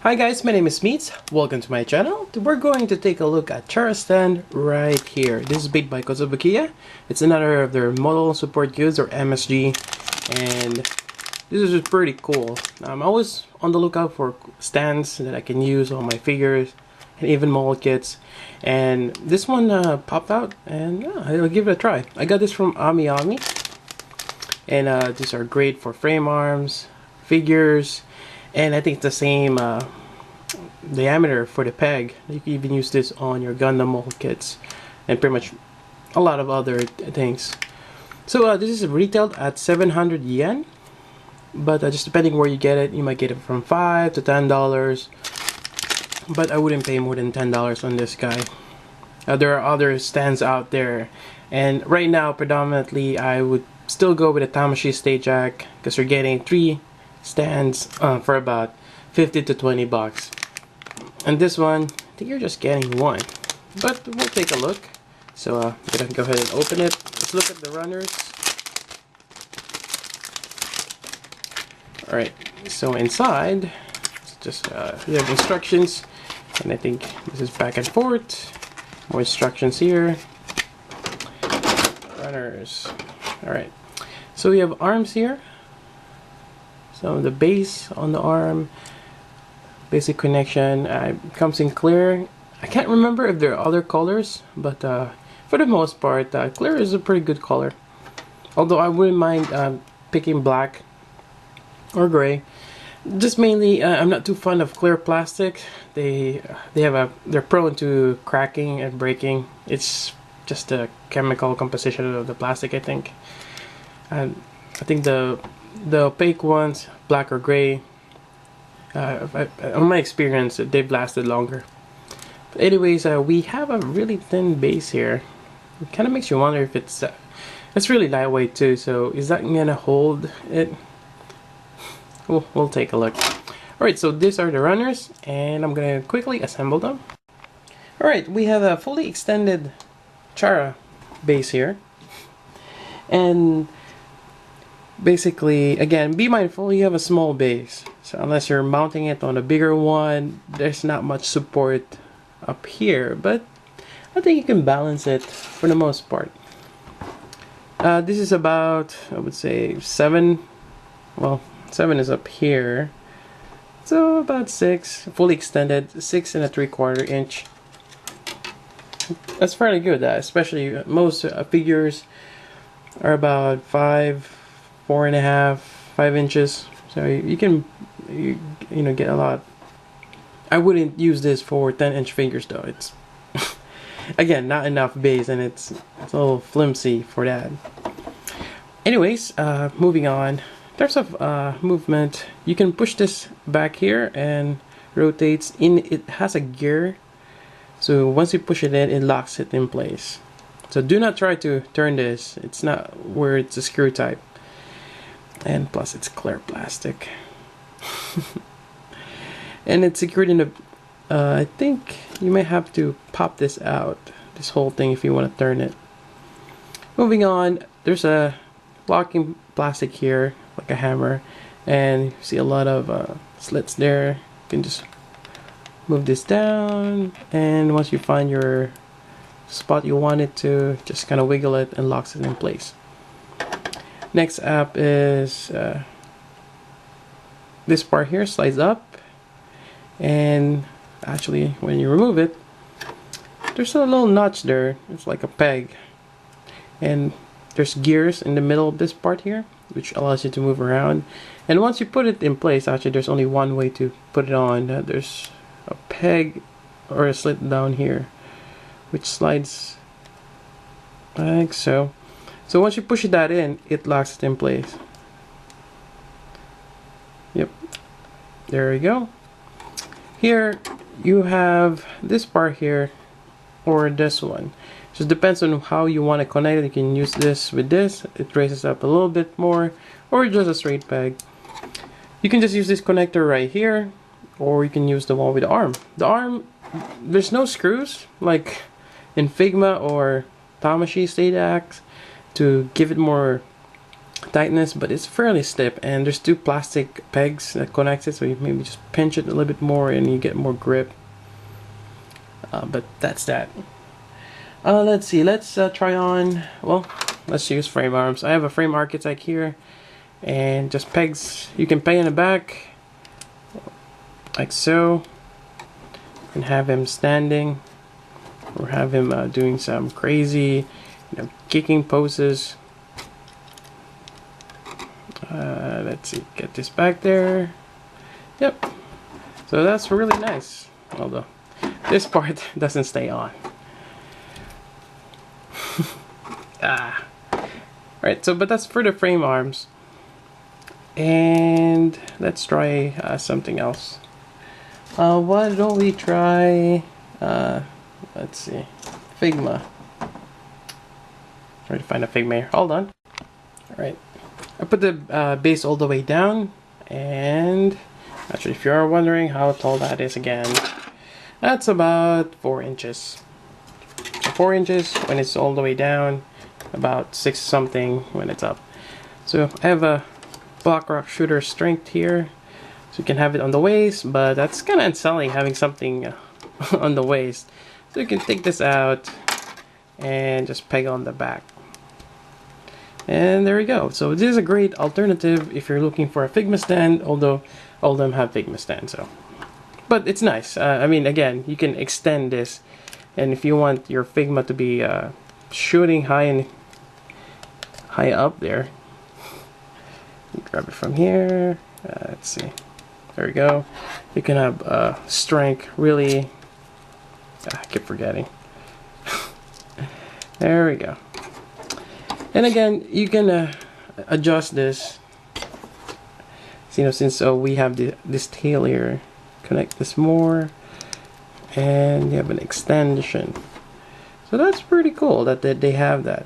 Hi guys, my name is Meets. Welcome to my channel. We're going to take a look at Chara Stand right here. This is made by Kozobukiya. It's another of their model support goods, or MSG, and this is just pretty cool. I'm always on the lookout for stands that I can use on my figures and even mold kits. And this one popped out, and I'll give it a try. I got this from Ami, and these are great for frame arms, figures, and I think it's the same diameter for the peg. You can even use this on your Gundam mold kits and pretty much a lot of other things. So this is retailed at 700 yen, but just depending where you get it, you might get it from $5 to $10, but I wouldn't pay more than $10 on this guy. There are other stands out there, and right now predominantly I would still go with a Tamashii State Jack because you're getting 3 stands for about 50 to 20 bucks. And this one, I think you're just getting 1, but we'll take a look. So I'm gonna go ahead and open it. Let's look at the runners. Alright, so inside it's just you have instructions, and I think this is back and forth. More instructions here. Runners. Alright, so we have arms here. So the base on the arm, basic connection, comes in clear. I can't remember if there are other colors, but for the most part, clear is a pretty good color. Although I wouldn't mind picking black or gray. Just mainly, I'm not too fond of clear plastic. They're prone to cracking and breaking. It's just the chemical composition of the plastic, I think. I think the opaque ones, black or gray, in my experience, they've lasted longer. But anyways, we have a really thin base here. It kind of makes you wonder if it's really lightweight too. So is that gonna hold it? We'll take a look. Alright, so these are the runners, and I'm gonna quickly assemble them. Alright, we have a fully extended Chara base here, and basically, again, be mindful you have a small base, so unless you're mounting it on a bigger one, there's not much support up here, but I think you can balance it for the most part. This is about, I would say, 7, well, 7 is up here, so about 6, fully extended, 6 and 3/4 inch. That's fairly good, especially most figures are about 5, 4.5, 5 inches, so you can get a lot. I wouldn't use this for 10-inch figures though. It's again not enough base, and it's a little flimsy for that. Anyways, moving on. In terms of movement, you can push this back here and rotates in. It has a gear, so once you push it in, it locks it in place. So do not try to turn this. It's not where it's a screw type. And plus it's clear plastic. And it's secured in a I think you may have to pop this out, this whole thing, if you want to turn it. Moving on, there's a locking plastic here, like a hammer, and you see a lot of slits there. You can just move this down, and once you find your spot you want it to, just kind of wiggle it and locks it in place. Next up is this part here slides up, and actually when you remove it, there's a little notch there. It's like a peg, and there's gears in the middle of this part here, which allows you to move around. And once you put it in place, actually there's only one way to put it on. There's a peg or a slit down here, which slides like so. So once you push that in, it locks it in place. Yep, there we go. Here you have this part here, or this one. Just depends on how you want to connect it. You can use this with this. It raises up a little bit more, or just a straight peg. You can just use this connector right here, or you can use the one with the arm. The arm, there's no screws like in Figma or Tamashii State Jack to give it more tightness, but it's fairly stiff, and there's two plastic pegs that connect it, so you maybe just pinch it a little bit more and you get more grip. But that's that. Let's see, let's try on, well, let's use frame arms. I have a frame architect here, and just pegs. You can peg in the back like so and have him standing, or have him doing some crazy, kicking poses. Let's see, get this back there. Yep, so that's really nice, although this part doesn't stay on. Right, so but that's for the frame arms. And let's try something else. Why don't we try, let's see, Figma. Try to find a Figma here. Hold on. Alright, I put the base all the way down, and actually, if you're wondering how tall that is again, that's about 4 inches. So 4 inches when it's all the way down, about 6 something when it's up. So I have a Black Rock Shooter strength here, so you can have it on the waist, but that's kind of unselling having something on the waist. So you can take this out and just peg on the back. And there you go. So this is a great alternative if you're looking for a Figma stand, although all of them have Figma stands. So, but it's nice. I mean, again, you can extend this, and if you want your Figma to be shooting high up there, you grab it from here. Let's see. There we go. You can have strength really. I keep forgetting. There we go. And again, you can adjust this. So, since we have this tail here, connect this more, and you have an extension. So that's pretty cool that they have that.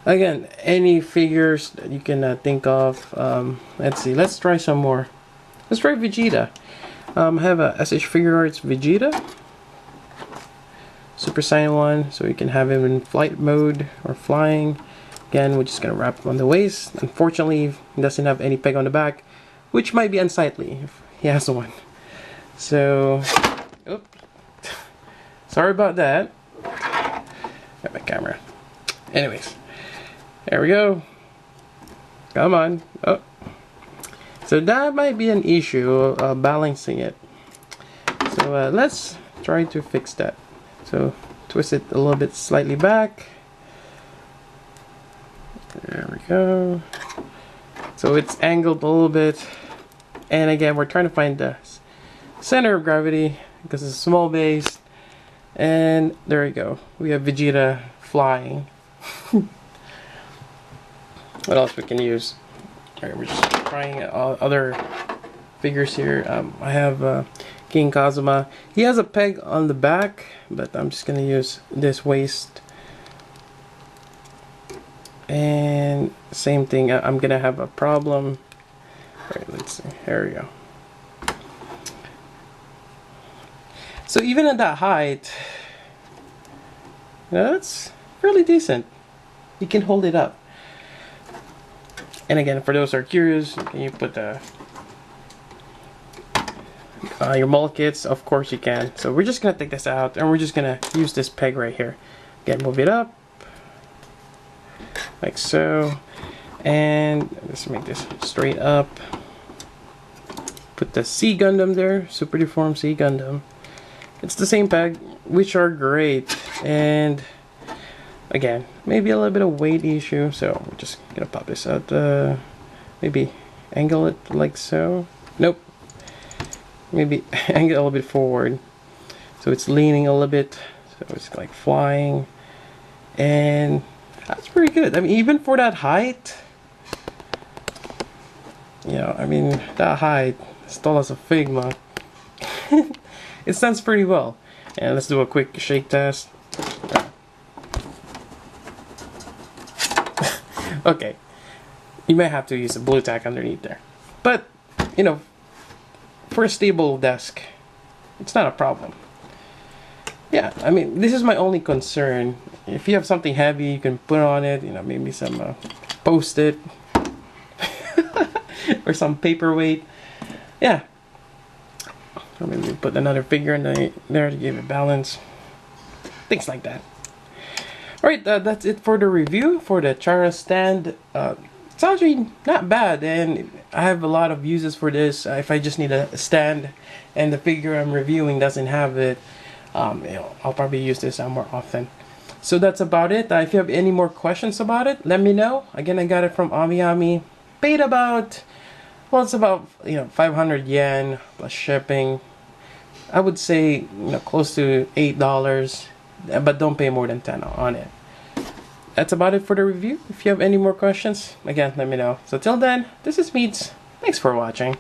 Again, any figures that you can think of. Let's see. Let's try some more. Let's try Vegeta. I have a SH Figure Arts Vegeta. Super Saiyan 1, so you can have him in flight mode or flying. Again, we're just going to wrap him on the waist. Unfortunately, he doesn't have any peg on the back, which might be unsightly if he has one. So, oops. Sorry about that. Got my camera. Anyways, there we go. Come on. Oh. So that might be an issue, balancing it. So let's try to fix that. So twist it a little bit slightly back. There we go. So it's angled a little bit. And again, we're trying to find the center of gravity because it's a small base. And there we go. We have Vegeta flying. What else we can use? Alright, we're just trying other figures here. I have King Kazuma. He has a peg on the back, but I'm just gonna use this waist. And same thing, I'm gonna have a problem. Alright, let's see. There we go. So even at that height, that's fairly decent. You can hold it up. And again, for those who are curious, you put your mold kits, of course you can. So we're just gonna take this out, and we're just gonna use this peg right here. Again, move it up, like so, and let's make this straight up. Put the C Gundam there, Super Deformed C Gundam. It's the same peg, which are great, and again, maybe a little bit of weight issue, so we're just gonna pop this out. Maybe angle it like so. Nope. Maybe angle it a little bit forward, so it's leaning a little bit, so it's like flying, and that's pretty good. I mean, even for that height, I mean, that height, as tall as a Figma, it stands pretty well. And let's do a quick shake test. Okay, you may have to use a blue tack underneath there, but for a stable desk, it's not a problem. Yeah, I mean, this is my only concern. If you have something heavy, you can put on it, maybe some post-it, or some paperweight. Yeah. Or maybe put another figure in there to give it balance. Things like that. Alright, that's it for the review for the Chara Stand. It's actually not bad, and I have a lot of uses for this. If I just need a stand and the figure I'm reviewing doesn't have it, I'll probably use this more often. So that's about it. If you have any more questions about it, let me know. Again, I got it from AmiAmi. Paid about, well, it's about 500 yen plus shipping. I would say close to $8, but don't pay more than 10 on it. That's about it for the review. If you have any more questions, again, let me know. So till then, this is Meats. Thanks for watching.